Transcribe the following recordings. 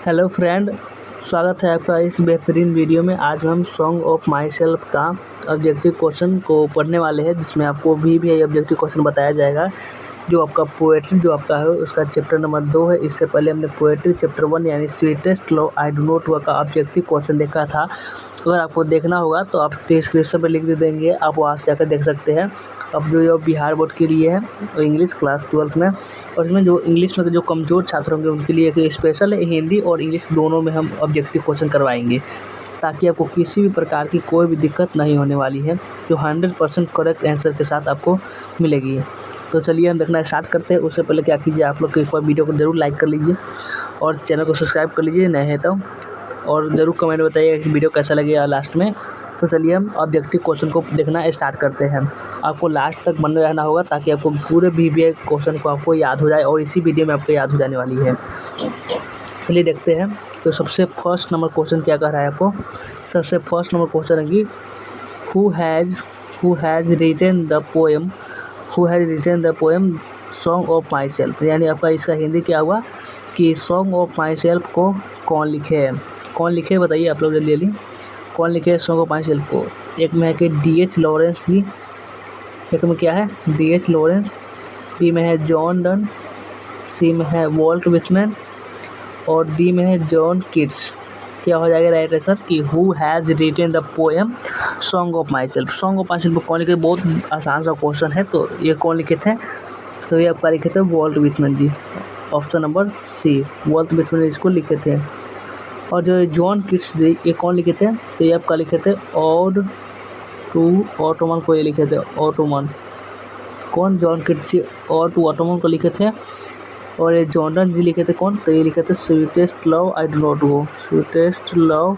Hello friend, स्वागत है आपका इस बेहतरीन वीडियो में। आज हम सॉन्ग ऑफ माई सेल्फ का ऑब्जेक्टिव क्वेश्चन को पढ़ने वाले हैं, जिसमें आपको भी ऑब्जेक्टिव क्वेश्चन बताया जाएगा। जो आपका पोएट्री जो आपका है उसका चैप्टर नंबर 2 है। इससे पहले हमने पोएट्री चैप्टर 1 यानी sweetest love I do not का ऑब्जेक्टिव क्वेश्चन देखा था। अगर आपको देखना होगा तो आप डिस्क्रिप्शन में लिंक दे देंगे, आप वहाँ से जाकर देख सकते हैं। अब जो बिहार बोर्ड के लिए है और इंग्लिश क्लास 12 में, और इसमें जो इंग्लिश में जो कमज़ोर छात्र होंगे उनके लिए एक स्पेशल है, हिंदी और इंग्लिश दोनों में हम ऑब्जेक्टिव क्वेश्चन करवाएंगे, ताकि आपको किसी भी प्रकार की कोई भी दिक्कत नहीं होने वाली है, जो 100% करेक्ट आंसर के साथ आपको मिलेगी। तो चलिए हम देखना स्टार्ट करते हैं। उससे पहले क्या कीजिए, आप लोग एक बार वीडियो को ज़रूर लाइक कर लीजिए और चैनल को सब्सक्राइब कर लीजिए नए हैं तो, और ज़रूर कमेंट बताइए कि वीडियो कैसा लगेगा लास्ट में। तो चलिए हम ऑब्जेक्टिव क्वेश्चन को देखना स्टार्ट करते हैं। आपको लास्ट तक बने रहना होगा ताकि आपको पूरे बीबीए क्वेश्चन को आपको याद हो जाए, और इसी वीडियो में आपको याद हो जाने वाली है। चलिए देखते हैं। तो सबसे फर्स्ट नंबर क्वेश्चन क्या कह रहा है आपको। सबसे फर्स्ट नंबर क्वेश्चन है कि who has written the poem song of myself. यानी आपका इसका हिंदी क्या हुआ कि सॉन्ग ऑफ माई सेल्फ को कौन लिखे है। कौन लिखे बताइए आप लोग जल्दी। कौन लिखे है सॉन्ग ऑफ माई सेल्फ को। एक में है कि D.H. लॉरेंस जी, एक में क्या है D.H. लॉरेंस, बी में है जॉन डन, सी में है वॉल्ट विथमैन और डी में है जॉन किट्स। क्या हो जाएगा राइट आंसर कि who has written the poem song of myself. Song of myself कौन लिखे, बहुत आसान सा क्वेश्चन है। तो ये कौन लिखे थे, तो ये आपका लिखे थे वॉल्ट विथमैन जी। ऑप्शन नंबर सी, वॉल्ट विथमैन इसको लिखे थे। और जो जॉन किट्स ये कौन लिखे थे, तो ये आपका लिखे थे ऑड टू ऑटोमन को, ये लिखे थे ऑटोमन। कौन, John Keats ji ode to autumn को लिखे थे। और ये जॉर्डन जी लिखे थे कौन, तो ये लिखे थे sweetest love I do not go, sweetest love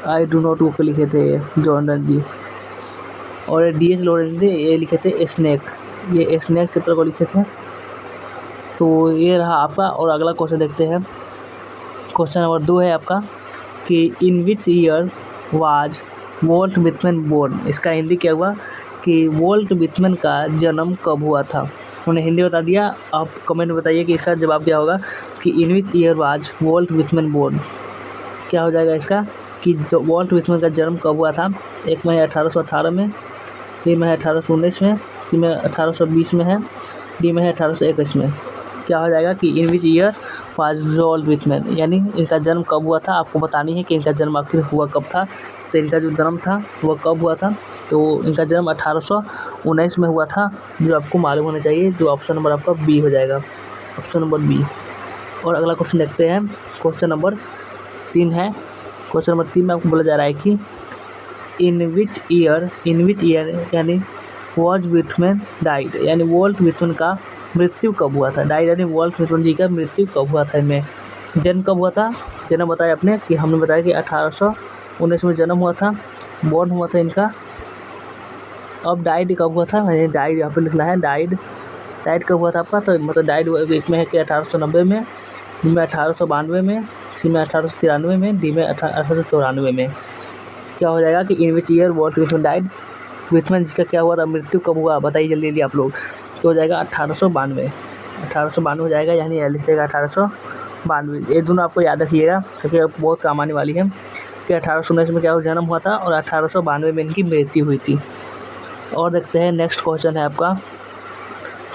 I do not go को लिखे थे जॉर्डन जी। और ये D.H. लॉरेंस जी ये लिखे थे स्नेक, ये स्नेक चैप्टर को लिखे थे। तो ये रहा आपका। और अगला क्वेश्चन देखते हैं। क्वेश्चन नंबर 2 है आपका कि in which year was Walt Whitman born. इसका हिंदी क्या हुआ कि वॉल्ट विथमैन का जन्म कब हुआ था। उन्होंने हिंदी बता दिया, आप कमेंट में बताइए कि इसका जवाब क्या होगा कि in which year was Walt Whitman born. क्या हो जाएगा इसका कि जो वॉल्ट विथमैन का जन्म कब हुआ था। एक में है 1818 में, बी में है 1819 में, सी में 1820 में है, डी में है 1821 में। क्या हो जाएगा कि in which year was Walt विथमैन, यानी इनका जन्म कब हुआ था। आपको बतानी है कि इनका जन्म आखिर हुआ कब था। तो इनका जो जन्म था वह कब हुआ था, तो इनका जन्म 1819 में हुआ था, जो आपको मालूम होना चाहिए। जो ऑप्शन नंबर आपका बी हो जाएगा, ऑप्शन नंबर बी। और अगला क्वेश्चन देखते हैं। क्वेश्चन नंबर 3 है। क्वेश्चन नंबर 3 में आपको बोला जा रहा है कि इन विच ईयर यानी वॉज विथमैन डाइड, यानी वॉल्ट विथमैन का मृत्यु कब हुआ था। डाइड यानी वॉल्ट विथमैन जी का मृत्यु कब हुआ था। इनमें जन्म कब हुआ था, जन्म बताया आपने कि हमने बताया कि 1819 में जन्म हुआ था, बॉर्न हुआ था इनका। अब डाइड कब हुआ था, डाइड यहाँ पे लिखना है डाइड कब हुआ था आपका। तो मतलब डाइड एक में है कि 1890 में, बी में 1892 में, सी में 1893 में, डी में 1894 में। क्या हो जाएगा कि in which year vault विथमैन died. विथमैन जी का क्या हुआ था, मृत्यु कब हुआ बताइए जल्दी आप लोग। तो हो जाएगा 1892 हो जाएगा, यानी लिखिएगा 1892। ये दोनों आपको याद रखिएगा क्योंकि बहुत काम आने वाली है कि 1819 में क्या जन्म हुआ था और 1892 में इनकी मृत्यु हुई थी। और देखते हैं नेक्स्ट क्वेश्चन है आपका,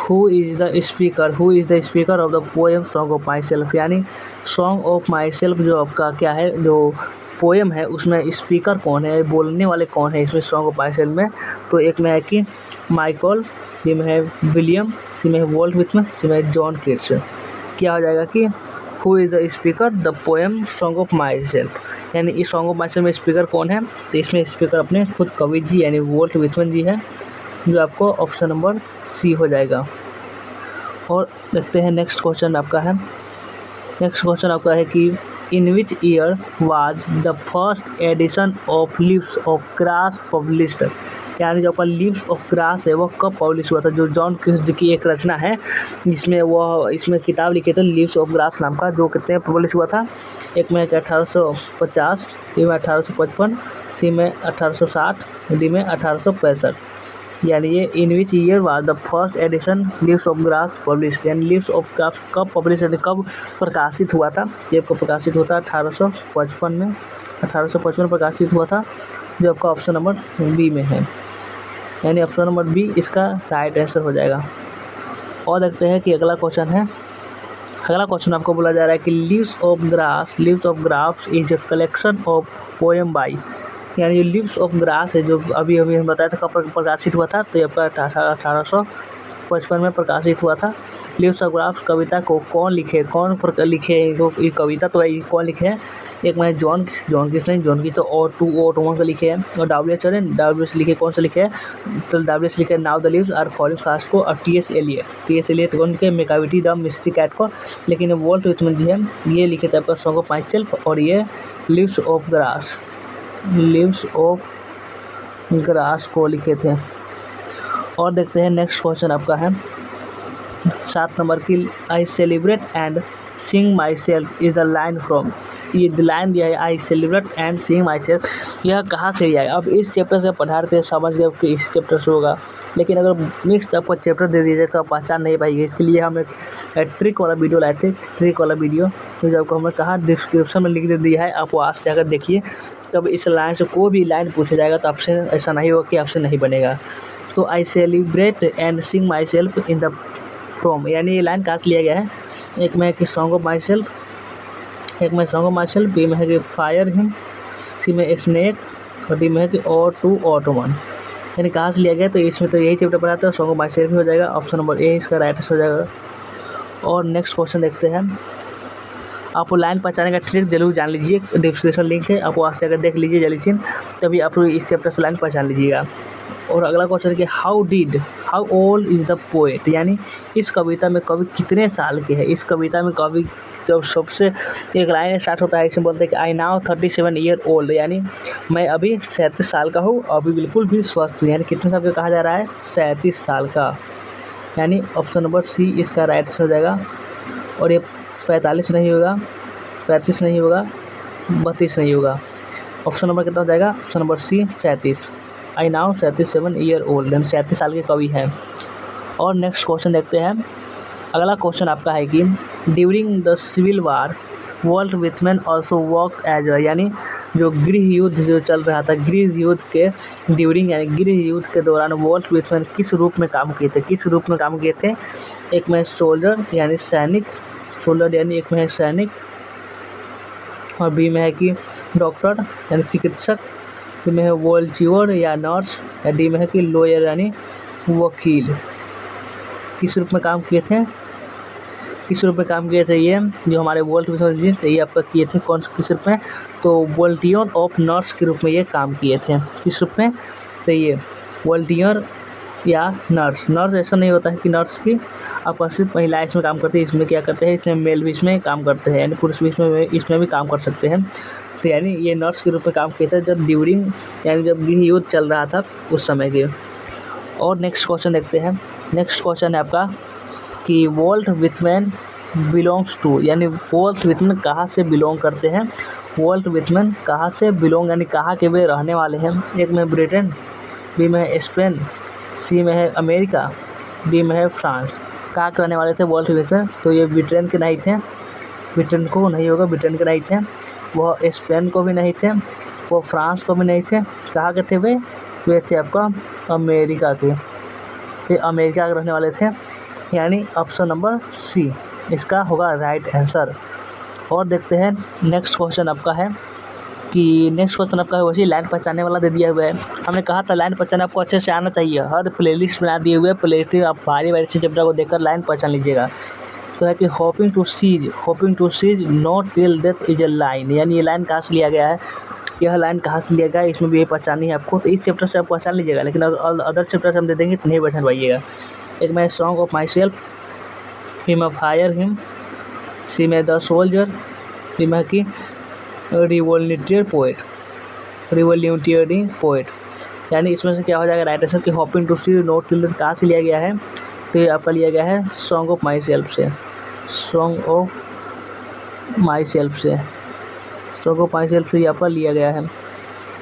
who is the speaker of the poem song of myself. यानी सॉन्ग ऑफ माई सेल्फ जो आपका क्या है, जो पोएम है उसमें स्पीकर कौन है, बोलने वाले कौन है इसमें सॉन्ग ऑफ माई सेल्फ में। तो एक में है कि माइकल, बी में है विलियम, सी में है वॉल्ट विथमैन, सी में है जॉन किट्स। क्या हो जाएगा कि who is the speaker the poem song of myself, यानी इस सॉन्ग ऑफ माई सेल्फ में स्पीकर कौन है। तो इसमें स्पीकर अपने खुद कवि जी यानी वॉल्ट विथमैन जी है, जो आपको ऑप्शन नंबर सी हो जाएगा। और देखते हैं नेक्स्ट क्वेश्चन आपका है। नेक्स्ट क्वेश्चन आपका है कि in which year was the first edition of leaves of grass published. यानी जो आपका लीव्स ऑफ ग्रास है वो कब पब्लिश हुआ था। जो जॉन किट्स की एक रचना है जिसमें वो इसमें किताब लिखे थे लीव्स ऑफ ग्रास नाम का, जो कितने पब्लिश हुआ था। एक में 1850, बी में 1855, सी में 1860, डी में 1865। यानी ये in which year was the first edition leaves of grass publish, यानी लीव्स ऑफ ग्रास कब पब्लिश, कब प्रकाशित हुआ था। ये कब प्रकाशित हुआ था 1855 में, 1855 में प्रकाशित हुआ था, जो आपका ऑप्शन नंबर बी में है, यानी ऑप्शन नंबर बी इसका राइट आंसर हो जाएगा। और देखते हैं कि अगला क्वेश्चन है। अगला क्वेश्चन आपको बोला जा रहा है कि leaves of grass is a collection of poem by, यानी जो लीव्स ऑफ ग्रास है, जो अभी अभी हम बताया था कब प्रकाशित हुआ था, तो ये आपका 1855 में प्रकाशित हुआ था। लीव्स ऑफ ग्रास कविता को कौन लिखे, लिखे ये कविता, तो ये कौन लिखे हैं, एक में जॉन की तो O2 का लिखे हैं, और डब्ल्यू.एच. लिखे, कौन सा लिखे हैं, तो डब्ल्यू.एच. लिखे now the leaves are falling fast को, और टी.एस. एलियट कौन लिखे मेकाविटी द मिस्ट्री कैट को, लेकिन वॉल्ट विटमैन जी है ये लिखे थे आपका सॉन्ग ऑफ माई सेल्फ, और ये लीव्स ऑफ ग्रास को लिखे थे। और देखते हैं नेक्स्ट क्वेश्चन आपका है 7 नंबर की, I celebrate and Singh my self is the line from, ये लाइन दिया है I celebrate and Singh my self, यह कहाँ से लिया है। अब इस चैप्टर से पढ़ा रहे थे, समझ गए कि इस चैप्टर से होगा, लेकिन अगर मिक्स आपको चैप्टर दे दिया जाए तो आप पहचान नहीं पाएंगे। इसके लिए हम एक ट्रिक वाला वीडियो लाए थे, तो जब आपको हमने कहा डिस्क्रिप्शन में लिख दे दिया है, आप वहाँ से जाकर देखिए। तब इस लाइन से कोई भी लाइन पूछा जाएगा तो आपसे ऐसा नहीं होगा कि आपसे नहीं बनेगा। तो I celebrate and Singh my self in the from, यानी ये लाइन कहाँ से लिया गया है, एक में है कि song of myself, B में है कि फायर हिम, सी में स्नेक, और डी में है कि O2 ऑटोमन, यानी कहाँ से लिया गया, तो इसमें तो यही चैप्टर पढ़ा था, सॉन्ग ऑफ माई सेल्फ हो जाएगा, ऑप्शन नंबर ए इसका राइट आंसर हो जाएगा। और नेक्स्ट क्वेश्चन देखते हैं। आपको लाइन पहचाने का ट्रिक जरूर जान लीजिए, डिस्क्रिप्शन लिंक है, आप वहाँ से अगर देख लीजिए जल्दी से, तभी आप इस चैप्टर से लाइन पहचान लीजिएगा। और अगला क्वेश्चन है कि how old is the poet, यानी इस कविता में कवि कितने साल के हैं। इस कविता में कवि जब सबसे एक लाइन स्टार्ट होता है, इसमें बोलते हैं कि आई नाउ 37 ईयर ओल्ड, यानी मैं अभी 37 साल का हूँ, अभी बिल्कुल भी स्वस्थ हूँ, यानी कितने साल का कहा जा रहा है, 37 साल का, यानी ऑप्शन नंबर सी इसका राइट आंसर हो जाएगा। और ये 45 नहीं होगा, 35 नहीं होगा, 32 नहीं होगा, ऑप्शन नंबर कितना हो जाएगा, option number C 37, I now 37 year old, यानी 37 साल के कवि हैं। और नेक्स्ट क्वेश्चन देखते हैं। अगला क्वेश्चन आपका है कि during the civil war Walt Whitman also work as, यानी जो गृह युद्ध जो चल रहा था, गृह युद्ध के ड्यूरिंग यानी गृह युद्ध के दौरान वॉल्ट विटमैन किस रूप में काम किए थे, एक में सोल्जर यानी सैनिक, यानी एक में है सैनिक, और बी में है कि डॉक्टर यानी चिकित्सक, सी में है वॉलंटियर या नर्स, या डी में है कि लॉयर यानी वकील। किस रूप में काम किए थे ये जो हमारे वॉल्ट विटमैन जी थे, ये आपका किए थे किस रूप में, तो वॉलंटियर ऑफ नर्स के रूप में ये काम किए थे। किस रूप में, तो ये वॉलंटियर या नर्स ऐसा नहीं होता है कि नर्स की आप सिर्फ महिलाएं इसमें काम करते हैं, इसमें क्या करते हैं, इसमें मेल भी इसमें काम करते हैं, यानी पुरुष भी इसमें भी काम कर सकते हैं। तो यानी ये नर्स के रूप में काम किए थे जब ड्यूरिंग यानी जब गृह युद्ध चल रहा था उस समय के। और नेक्स्ट क्वेश्चन देखते हैं। नेक्स्ट क्वेश्चन है आपका कि वॉल्ट विटमैन बिलोंग्स टू, यानी वॉल्ट विटमैन कहाँ से बिलोंग करते हैं, वॉल्ट विटमैन कहाँ से बिलोंग यानी कहाँ के वे रहने वाले हैं, एक में ब्रिटेन, बी में है स्पेन, सी में है अमेरिका, डी में है फ्रांस। कहाँ के रहने वाले थे वॉल्ट विटमैन, तो ये ब्रिटेन के नहीं थे, ब्रिटेन को नहीं होगा, ब्रिटेन के नहीं थे, वह स्पेन को भी नहीं थे, वो फ्रांस को भी नहीं थे, कहाँ के थे वे थे आपका अमेरिका के, ये अमेरिका के रहने वाले थे, यानी ऑप्शन नंबर सी इसका होगा राइट आंसर। और देखते हैं नेक्स्ट क्वेश्चन आपका है कि वैसे लाइन पहचानने वाला दे दिया हुआ है। हमने कहा था लाइन पहचानने आपको अच्छे से आना चाहिए, हर प्लेलिस्ट बना दिए हुए, प्लेलिस्ट आप बारी से चैप्टर को देखकर लाइन पहचान लीजिएगा। तो है कि hoping to cease not till death is a line, यानी ये लाइन कहाँ से लिया गया है, यह लाइन कहाँ से लिया गया है, इसमें भी ये पहचाननी है आपको। तो इस चैप्टर से आप पहचान लीजिएगा, लेकिन अदर चैप्टर से हम दे देंगे तो नहीं पहचान पाइएगा। एक में song of myself, B में फायर हिम, सी में द सोल्जर, डी में कि रिवॉल्यूटरी पोएट, यानी इसमें से क्या हो जाएगा राइट आंसर कि hoping to see not till death कहाँ से लिया गया है, तो ये आपका लिया गया है सॉन्ग ऑफ माई सेल्फ से, सॉन्ग ऑफ माई सेल्फ से ये आपका लिया गया है,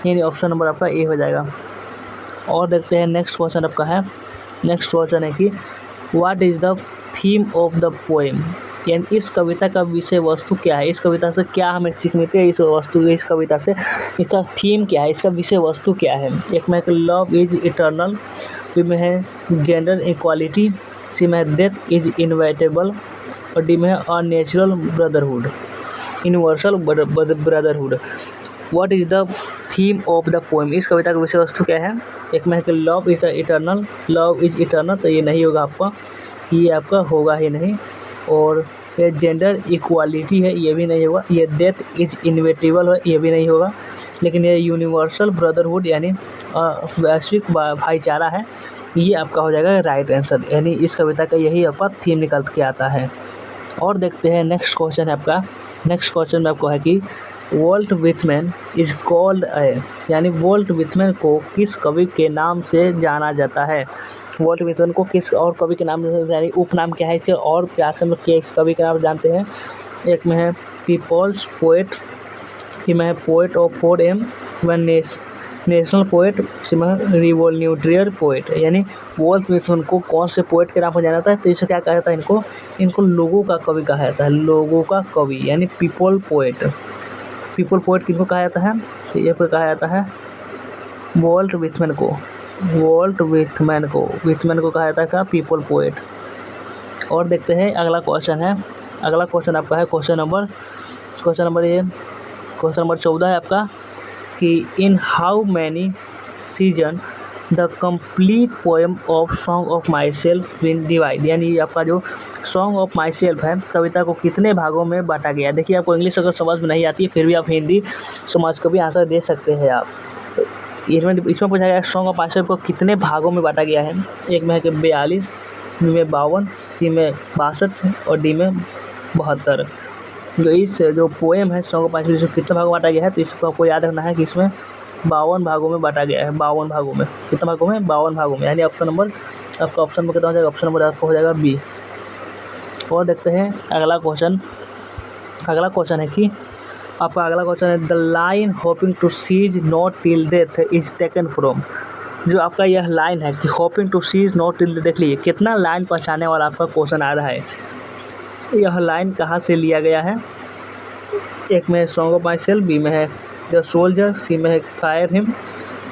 यानी ऑप्शन नंबर आपका ए हो जाएगा। और देखते हैं नेक्स्ट क्वेश्चन आपका है, नेक्स्ट क्वेश्चन है कि what is the theme of the poem, यानी इस कविता का विषय वस्तु क्या है, इस कविता से क्या हमें सीख मिलती है, इस कविता से इसका थीम क्या है, इसका विषय वस्तु क्या है। एक में लव इज इटर्नल, बी में है जेंडर इक्वालिटी, सी में है डेथ इज इनवाइटेबल और डी में है unnatural brotherhood, universal brotherhood. What is the theme of the poem, इस कविता का विषय वस्तु क्या है। एक में है कि love is eternal, love is eternal, तो ये नहीं होगा आपका, ये आपका होगा ही नहीं। और ये जेंडर इक्वालिटी है, ये भी नहीं होगा। ये डेथ इज इनविटेबल है, ये भी नहीं होगा। लेकिन ये यूनिवर्सल ब्रदरहुड यानी वैश्विक भाईचारा है, ये आपका हो जाएगा राइट आंसर। यानी इस कविता का यही आपका थीम निकल के आता है। और देखते हैं नेक्स्ट क्वेश्चन है आपका, नेक्स्ट क्वेश्चन में आपको है कि Walt Whitman is called a, यानी वॉल्ट विथमैन को किस कवि के नाम से जाना जाता है। वॉल्ट विथमैन को किस और कवि के नाम से, यानी उपनाम क्या है इसके, और प्यार से हम लोग इस कवि के नाम जानते हैं। एक में है पीपल्स पोएट, सी में है poet of 4M, national poet, C में रिवोल्यूटरी पोएट। यानी वॉल्ट विथमैन को कौन से पोएट के नाम पर जाना जाता है, तो इसे क्या कहा जाता है, इनको लोगों का कवि कहा जाता है, लोगों का कवि यानी पीपल पोएट। पीपल पोएट किनको कहा जाता है, तो ये कहा जाता है वॉल्ट विथमैन को, वॉल्ट विथमैन को कहा जाता है क्या, पीपल पोएट। और देखते हैं अगला क्वेश्चन है, अगला क्वेश्चन आपका है क्वेश्चन नंबर 14 है आपका कि in how many season the complete poem of song of my self win divide, यानी आपका जो सॉन्ग ऑफ माई सेल्फ है कविता को कितने भागों में बांटा गया है। देखिए आपको इंग्लिश अगर समझ में नहीं आती है फिर भी आप हिंदी समझ कर भी आंसर दे सकते हैं आप। इसमें पूछा गया सॉन्ग ऑफ माई सेल्फ को कितने भागों में बांटा गया है। एक में है कि 42, बी में 52, सी में 62 और डी में 72। जो पोएम है सॉन्ग ऑफ माई सेल्फ कितने भागों में बांटा गया है, तो इसको आपको याद रखना है कि इसमें 52 भागों में बांटा गया है। 52 भागों में, कितने भागों में, 52 भागों में। यानी ऑप्शन नंबर आपका ऑप्शन में कितना हो जाएगा, ऑप्शन नंबर आपका हो जाएगा बी। और देखते हैं अगला क्वेश्चन, अगला क्वेश्चन है कि आपका अगला क्वेश्चन है the line hoping to cease not till death is taken from, जो आपका यह लाइन है कि hoping to cease not till, देख लीजिए कितना लाइन पहचाने वाला आपका क्वेश्चन आ रहा है। यह लाइन कहाँ से लिया गया है। एक में song of myself, B में है द सोल्जर, सी में है फायर हिम,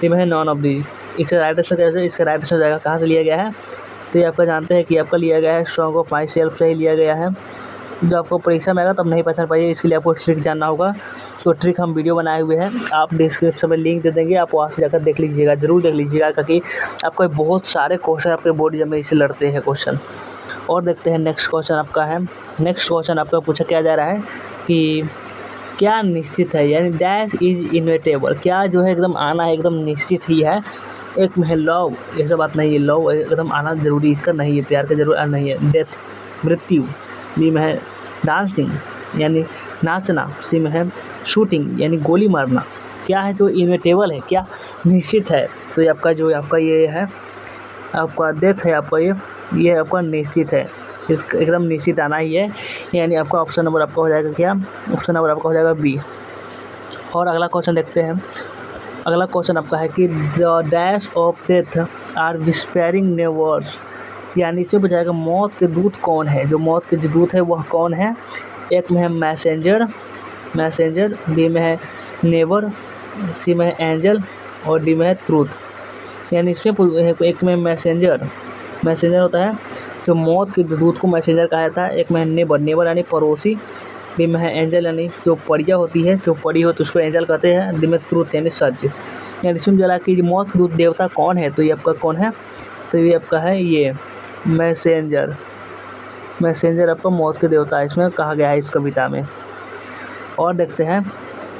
डी में है नॉन ऑफ दीज। इसका राइट आंसर कैसे, इसका राइट आंसर जाएगा कहाँ से लिया गया है, तो ये आपका जानते हैं कि आपका लिया गया है सॉन्ग ऑफ माई सेल्फ से ही लिया गया है। जो आपको परीक्षा में आएगा तब नहीं पहचान पाइए, इसके लिए आपको ट्रिक जानना होगा। तो ट्रिक हम वीडियो बनाए हुए हैं, आप डिस्क्रिप्शन में लिंक दे देंगे, आप वहाँ से जाकर देख लीजिएगा, जरूर देख लीजिएगा, क्योंकि आपको बहुत सारे क्वेश्चन आपके बोर्ड में इससे लड़ते हैं क्वेश्चन। और देखते हैं नेक्स्ट क्वेश्चन आपका है, नेक्स्ट क्वेश्चन आपका पूछा क्या जा रहा है कि क्या निश्चित है, यानी डैश इज इनविटेबल, क्या जो है एकदम आना है, एकदम निश्चित ही है। एक में है लव, ऐसा बात नहीं है, लव एकदम आना जरूरी इसका नहीं है, प्यार का जरूर नहीं है। डेथ मृत्यु, बी में है डांसिंग यानी नाचना, सी में है शूटिंग यानी गोली मारना। क्या है जो इनविटेबल है, क्या निश्चित है, तो ये आपका जो आपका ये है आपका डेथ है, आपका ये आपका निश्चित है, इसका एकदम निश्चित आना ही है। यानी आपका ऑप्शन नंबर आपका हो जाएगा क्या, ऑप्शन नंबर आपका हो जाएगा बी। और अगला क्वेश्चन देखते हैं, अगला क्वेश्चन आपका है कि the dash of death are whispering nevers, यानी इसमें पूछा जाएगा मौत के दूत कौन है, जो मौत के जो दूत है वह कौन है। एक में है मैसेंजर, बी में है नेवर, सी में है एंजल और डी में है ट्रूथ। यानी इसमें एक में मैसेंजर होता है जो मौत के दूत को मैसेंजर कहा जाता है। एक में है नेबर यानी पड़ोसी, डी में है एंजल यानी जो परिया होती है, जो परी हो तो उसको एंजल कहते हैं, डी में ट्रूथ यानी सच। यानी इसमें जला कि मौत के दूत देवता कौन है, तो ये आपका कौन है, तो ये आपका है ये मैसेंजर आपका मौत के देवता इसमें कहा गया है इस कविता में। और देखते हैं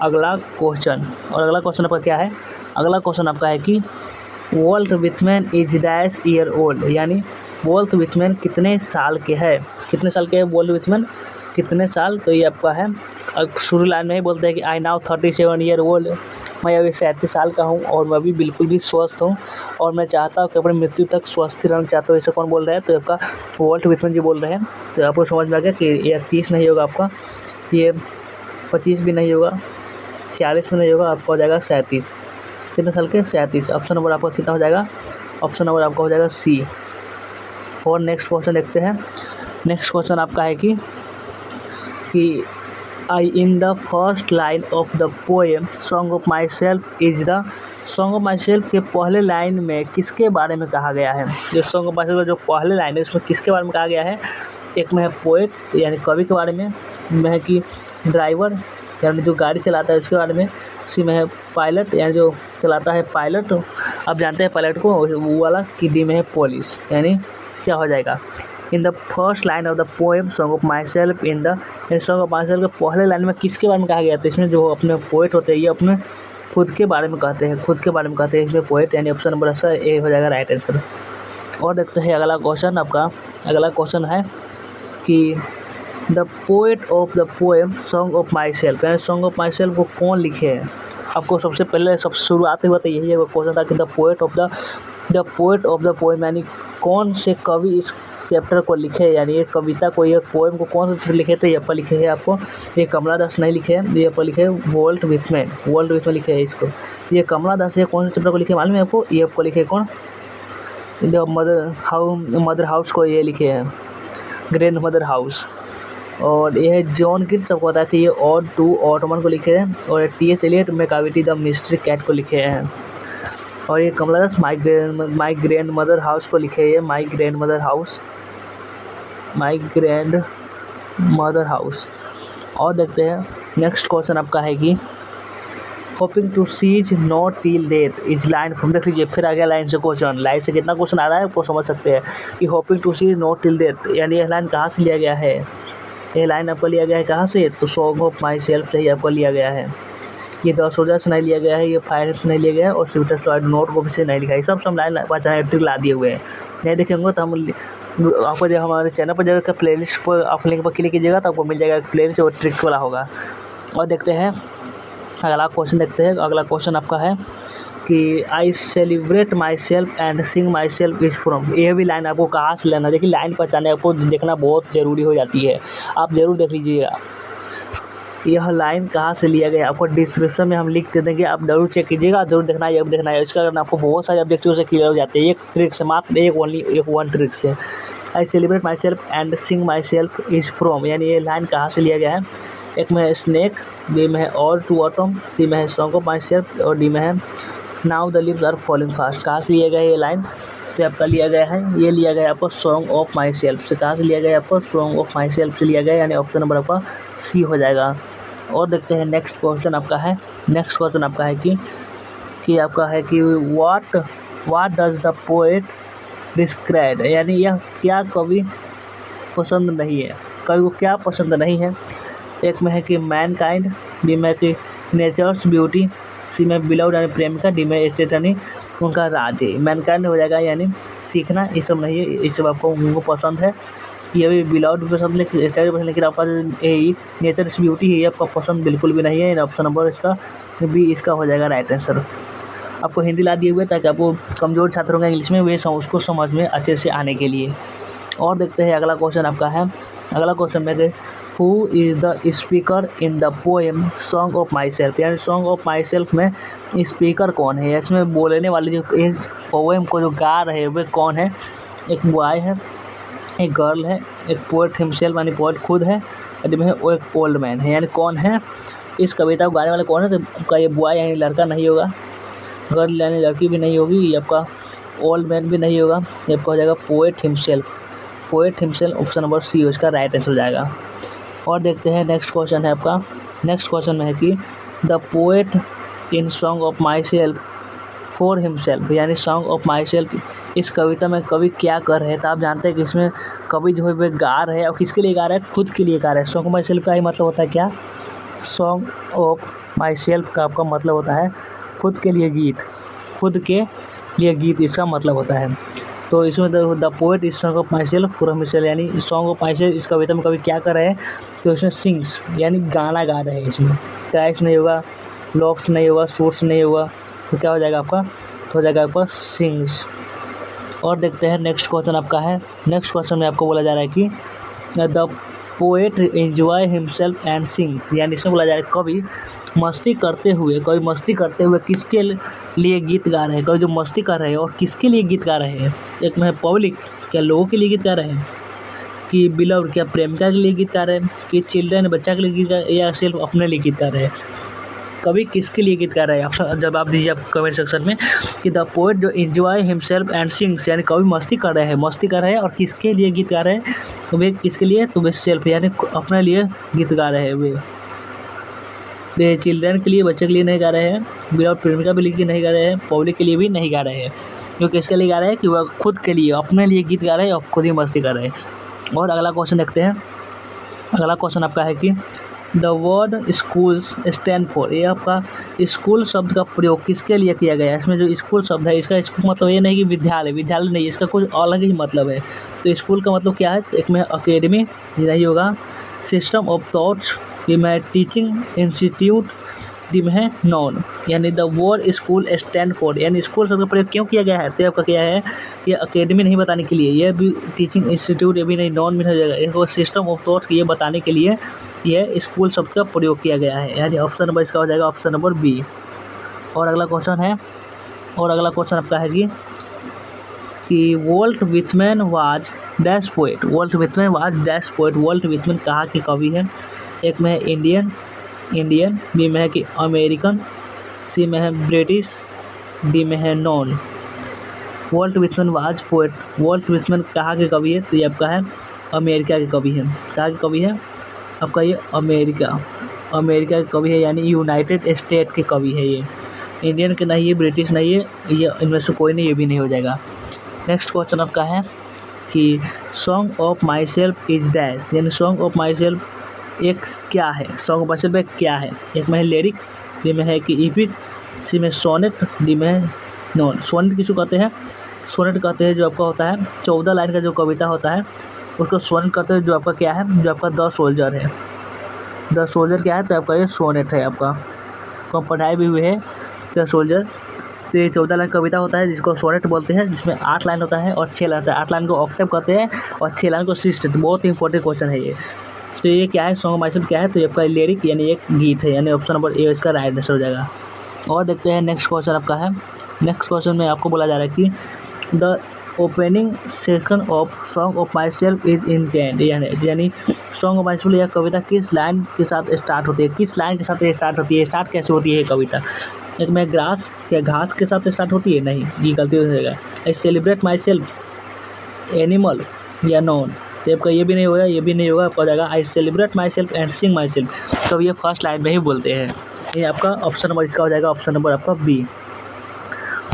अगला क्वेश्चन, और अगला क्वेश्चन आपका क्या है, अगला क्वेश्चन आपका है कि Walt Whitman is dash year old, यानी वॉल्ट विथमैन कितने साल के है, कितने साल के है वॉल्ट विथमैन, कितने साल, तो ये आपका है शुरू लाइन में ही बोलते हैं कि आई नाउ 37 ईयर ओल्ड, मैं अभी 37 साल का हूँ और मैं अभी बिल्कुल भी स्वस्थ हूँ और मैं चाहता हूँ कि अपनी मृत्यु तक स्वस्थ रहना चाहता हूँ। ऐसा कौन बोल रहा है, तो आपका वॉल्ट विथमैन जी बोल रहे हैं। तो आपको समझ में आ गया कि ये 30 नहीं होगा आपका, ये 25 भी नहीं होगा, 46 भी नहीं होगा, आपका हो जाएगा 37। कितने साल के? 37। ऑप्शन नंबर आपका कितना हो जाएगा? ऑप्शन नंबर आपका हो जाएगा सी। और नेक्स्ट क्वेश्चन देखते हैं। नेक्स्ट क्वेश्चन आपका है कि I in the first line of the poem song of myself is the song of myself के पहले लाइन में किसके बारे में कहा गया है? जो सॉन्ग ऑफ माई सेल्फ का जो पहले लाइन है उसमें किसके बारे में कहा गया है? एक में है पोएट यानी कवि के बारे में है कि ड्राइवर यानी जो गाड़ी चलाता है उसके बारे में, सी में है पायलट यानी जो चलाता है पायलट, आप जानते हैं पायलट को, वो वाला, कि डी में है पुलिस यानी क्या हो जाएगा? इन the first line of the poem song of my self in the song of myself के पहले लाइन में किसके बारे में कहा गया था? इसमें जो अपने पोएट होते हैं ये अपने खुद के बारे में कहते हैं, खुद के बारे में कहते हैं इसमें पोएट, यानी ऑप्शन नंबर ए हो जाएगा राइट आंसर। और देखते हैं अगला क्वेश्चन आपका। अगला क्वेश्चन है कि the poet of the poem song of myself यानी सॉन्ग ऑफ माई सेल्फ को कौन लिखे हैं? आपको सबसे पहले सबसे शुरुआत में बताइए यही क्वेश्चन था कि the poet of the poem यानी कौन से कवि इस चैप्टर को लिखे, यानी ये कविता को, ये पोएम को कौन से लिखे थे? ये पर लिखे हैं आपको, ये कमला दास नहीं लिखे हैं, ये पर लिखे हैं वॉल्ट विथमैन लिखे हैं इसको। ये कमला दास ये कौन से चैप्टर को लिखे मालूम है आपको? ये आपको लिखे कौन? द मदर हाउस को ये लिखे हैं, ग्रैंड मदर हाउस। और ये है जॉन कीट्स, सबको बताया था, ये ऑड टू ऑटमन को लिखे हैं। और T S. Eliot Macavity the mystery cat को लिखे हैं। और ये Kamala Das my grandmother house को लिखे हैं, माई ग्रैंड मदर हाउस। और देखते हैं नेक्स्ट क्वेश्चन आपका है कि hoping to cease not till death is line from, देख लीजिए फिर आ गया लाइन से क्वेश्चन। लाइन से कितना क्वेश्चन आ रहा है आपको समझ सकते हैं कि hoping to cease not till death यानी यह लाइन कहाँ से लिया गया है? ये लाइन आपको लिया गया है कहाँ से? तो सॉन्ग ऑफ माई सेल्फ से ही आपको लिया गया है। ये द सोल्जर से नहीं लिया गया है, ये फायर से नहीं लिया गया है, और स्वीटर स्लाइड नोटबुक से नहीं लिखा है। सब लाइन पहचान ला दिए हुए हैं। नहीं देखेंगे तो हम आपको जब हमारे चैनल पर जाकर प्ले लिस्ट पर आप लिंक पर क्लिक कीजिएगा तो आपको मिल जाएगा प्ले लिस्ट और ट्रिक्स वाला होगा। और देखते हैं अगला क्वेश्चन। देखते हैं अगला क्वेश्चन आपका है कि I celebrate my self and Singh my self is from, ये भी लाइन आपको कहाँ से लेना? देखिए लाइन पहचाने आपको देखना बहुत ज़रूरी हो जाती है, आप ज़रूर देख लीजिएगा यह लाइन कहाँ से लिया गया। आपको डिस्क्रिप्शन में हम लिख दे देंगे, आप जरूर चेक कीजिएगा, जरूर देखना है। इसका कारण आपको बहुत सारे ऑब्जेक्टिव से क्लियर हो जाते हैं। एक ट्रिक से, मात्र एक वन ट्रिक से। I celebrate my self and Singh my self is from यानी ये लाइन कहाँ से लिया गया है? एक में है स्नेक, बी में है ऑल टू ऑटम, सी में है सॉन्ग ऑफ माई सेल्फ, और डी में है now the leaves are falling fast. कहाँ से लिया गया है ये लाइन? तो आपका लिया गया है, ये लिया गया है आपको सॉन्ग ऑफ माई सेल्फ से। कहाँ से लिया गया है आपको? सॉन्ग ऑफ माई सेल्फ से लिया गया है, यानी ऑप्शन नंबर आपका सी हो जाएगा। और देखते हैं नेक्स्ट क्वेश्चन आपका है। नेक्स्ट क्वेश्चन आपका है कि आपका है कि what does the poet describe यानी यह क्या कवि पसंद नहीं है, कवि को क्या पसंद नहीं है? एक में है कि मैनकाइंड, बी में है कि नेचर्स ब्यूटी, सी में बिलव्ड यानी प्रेमिका, डी में स्टेट यानी उनका राज्य। मैनकाइंड हो जाएगा यानी सीखना, ये सब नहीं है, ये सब आपको उनको पसंद है। ये भी बिलव्ड पसंद लेकिन आपका नेचर ब्यूटी है ये आपका पसंद बिल्कुल भी नहीं है। ऑप्शन नंबर इसका भी इसका हो जाएगा राइट आंसर। आपको हिंदी ला दिए हुए ताकि आपको कमज़ोर छात्रों का इंग्लिश में वे उसको समझ में अच्छे से आने के लिए। और देखते हैं अगला क्वेश्चन आपका है। अगला क्वेश्चन में who is the speaker in the poem song of myself यानी सॉन्ग ऑफ माई सेल्फ में स्पीकर कौन है? इसमें बोलने वाले जो इस पोएम को जो गा रहे हैं वे कौन है? एक बॉय है, एक गर्ल है, एक पोएट हिमसेल्फ यानी पोएट खुद है, और में वो एक ओल्ड मैन है। यानी कौन है इस कविता को गाने वाले कौन है? तो आपका ये बॉय यानी लड़का नहीं होगा, गर्ल यानी लड़की भी नहीं होगी, ये आपका ओल्ड मैन भी नहीं होगा, ये आपका हो जाएगा poet himself. Option number C उसका राइट आंसर हो जाएगा। और देखते हैं नेक्स्ट क्वेश्चन है आपका। नेक्स्ट क्वेश्चन में है कि the poet in song of my self for himself यानी सॉन्ग ऑफ माई सेल्फ, इस कविता में कवि क्या कर रहे हैं? तो आप जानते हैं कि इसमें कवि जो है वे गा रहे हैं, और किसके लिए गा रहे हैं? खुद के लिए गा रहे हैं। सॉन्ग ऑफ माई सेल्फ का ही मतलब होता है क्या? सॉन्ग ऑफ माई सेल्फ का आपका मतलब होता है खुद के लिए गीत, खुद के लिए गीत इसका मतलब होता है। तो इसमें the poet is song of my self for himself यानी सॉन्ग ऑफ माई सेल्फ, इस कविता में कवि क्या कर रहे हैं? तो इसमें सिंग्स यानी गाना गा रहे हैं। इसमें क्राइस नहीं होगा, लॉफ्स नहीं होगा, सोर्स नहीं होगा, तो क्या हो जाएगा आपका? तो हो जाएगा आपका सिंग्स। और देखते हैं नेक्स्ट क्वेश्चन आपका है। नेक्स्ट क्वेश्चन में आपको बोला जा रहा है कि the poet enjoy himself and sings, यानी इसमें बोला जा रहा है कवि मस्ती करते हुए किसके लिए गीत गा रहे हैं, कवि जो मस्ती कर रहे हैं और किसके लिए गीत गा रहे हैं। एक में है पब्लिक, क्या लोगों के लिए गीत गा रहे हैं, कि बिलव्ड, क्या प्रेमिका के लिए गीत गा रहे हैं, कि चिल्ड्रन, बच्चा के लिए गीत गा रहे हैं, या सिर्फ अपने लिए गीत गा रहे हैं। कवि किसके लिए गीत गा रहे हैं, आप जवाब दीजिए आप कमेंट सेक्शन में कि द पोएट जो एंजॉय हिमसेल्फ एंड सिंग्स, यानी कवि मस्ती कर रहे हैं और किसके लिए गीत गा रहे हैं, तो वे किसके लिए, तो वे सेल्फ यानी अपने लिए गीत गा रहे हैं। वे चिल्ड्रन के लिए, बच्चे के लिए नहीं गा रहे हैं, विदाउट प्रेमिका के लिए नहीं गा रहे हैं, पब्लिक के लिए भी नहीं गा रहे हैं। जो किसके लिए गा रहे हैं, कि वह खुद के लिए, अपने लिए गीत गा रहे हैं और खुद ही मस्ती कर रहे हैं। और अगला क्वेश्चन देखते हैं। अगला क्वेश्चन आपका है कि the word schools stand for, ये आपका स्कूल शब्द का प्रयोग किसके लिए किया गया है। इसमें जो स्कूल शब्द है, इसका स्कूल मतलब ये नहीं कि विद्यालय नहीं, इसका कुछ अलग ही मतलब है। तो स्कूल का मतलब क्या है, एक में अकेडमी नहीं होगा, सिस्टम ऑफ थॉट्स, ये में टीचिंग इंस्टीट्यूट, डी में है नॉन। यानी the word school stand for, यानी स्कूल शब्द का प्रयोग क्यों किया गया है, तो आपका क्या है, ये अकेडमी नहीं बताने के लिए, ये भी टीचिंग इंस्टीट्यूट, ये भी नहीं, नॉन भी नहीं हो जाएगा, इसको सिस्टम ऑफ थॉट्स ये बताने के लिए यह स्कूल शब्द का प्रयोग किया गया है। यानी ऑप्शन नंबर इसका हो जाएगा ऑप्शन नंबर बी। और अगला क्वेश्चन आपका है कि Walt Whitman was dash poet, Walt Whitman कहाँ के कवि है। एक में है इंडियन, बी में है कि अमेरिकन, सी में है ब्रिटिश, डी में है none. Walt Whitman was poet, Walt Whitman कहाँ के कवि है, तो ये आपका है अमेरिका के कवि है। कहाँ के कवि है आपका, ये अमेरिका के कवि है, यानी यूनाइटेड स्टेट के कवि है। ये इंडियन के नहीं है, ब्रिटिश नहीं है, ये इनमें से कोई नहीं, ये भी नहीं हो जाएगा। नेक्स्ट क्वेश्चन आपका है कि song of myself is dash, यानी सॉन्ग ऑफ माई सेल्फ एक क्या है, सॉन्ग ऑफ माई सेल्फ एक क्या है। एक में है लिरिक, बी में है कि इपिक, सी में सोनेट, डी में है नॉन। सोनेट किसको कहते हैं, सोनेट कहते हैं जो आपका होता है 14 लाइन का जो कविता होता है, उसको सोनेट कहते हैं। जो आपका क्या है, जो आपका द सोल्जर है, द सोल्जर क्या है, तो आपका ये सोनेट है। आपका कम पढ़ाई भी हुई है द सोल्जर। तो ये 14 लाइन कविता होता है जिसको सोनेट बोलते हैं, जिसमें 8 लाइन होता है और 6 लाइन होता है। 8 लाइन को ऑक्टेव कहते हैं और 6 लाइन को सिस्टेट। बहुत ही इंपॉर्टेंट क्वेश्चन है ये। तो ये क्या है, सॉन्ग ऑफ माई सेल्फ क्या है, तो ये आपका लिरिक यानी एक गीत है, यानी ऑप्शन नंबर ए इसका राइट आंसर हो जाएगा। और देखते हैं नेक्स्ट क्वेश्चन आपका है। नेक्स्ट क्वेश्चन में आपको बोला जा रहा है कि the opening section of song of myself is intend, यानी सॉन्ग ऑफ माई सेल्फ यह कविता किस लाइन के साथ स्टार्ट होती है, किस लाइन के साथ ये स्टार्ट होती है, स्टार्ट कैसे होती है ये कविता। एक में ग्रास, क्या घास के साथ स्टार्ट होती है, नहीं, ये गलती हो जाएगा। I celebrate my self animal या नॉन, तो आपका ये भी नहीं होगा, ये भी नहीं होगा, आपका हो जाएगा I celebrate my self and Singh my self. तो ये फर्स्ट लाइन में ही बोलते हैं। ये आपका ऑप्शन नंबर इसका हो जाएगा ऑप्शन नंबर आपका बी।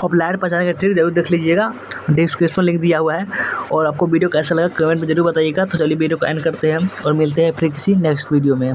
आप लाइन पहचाने का ट्रिक जरूर देख लीजिएगा, डिस्क्रिप्शन लिंक दिया हुआ है। और आपको वीडियो कैसा लगा कमेंट में जरूर बताइएगा। तो चलिए वीडियो को एंड करते हैं और मिलते हैं फिर किसी नेक्स्ट वीडियो में।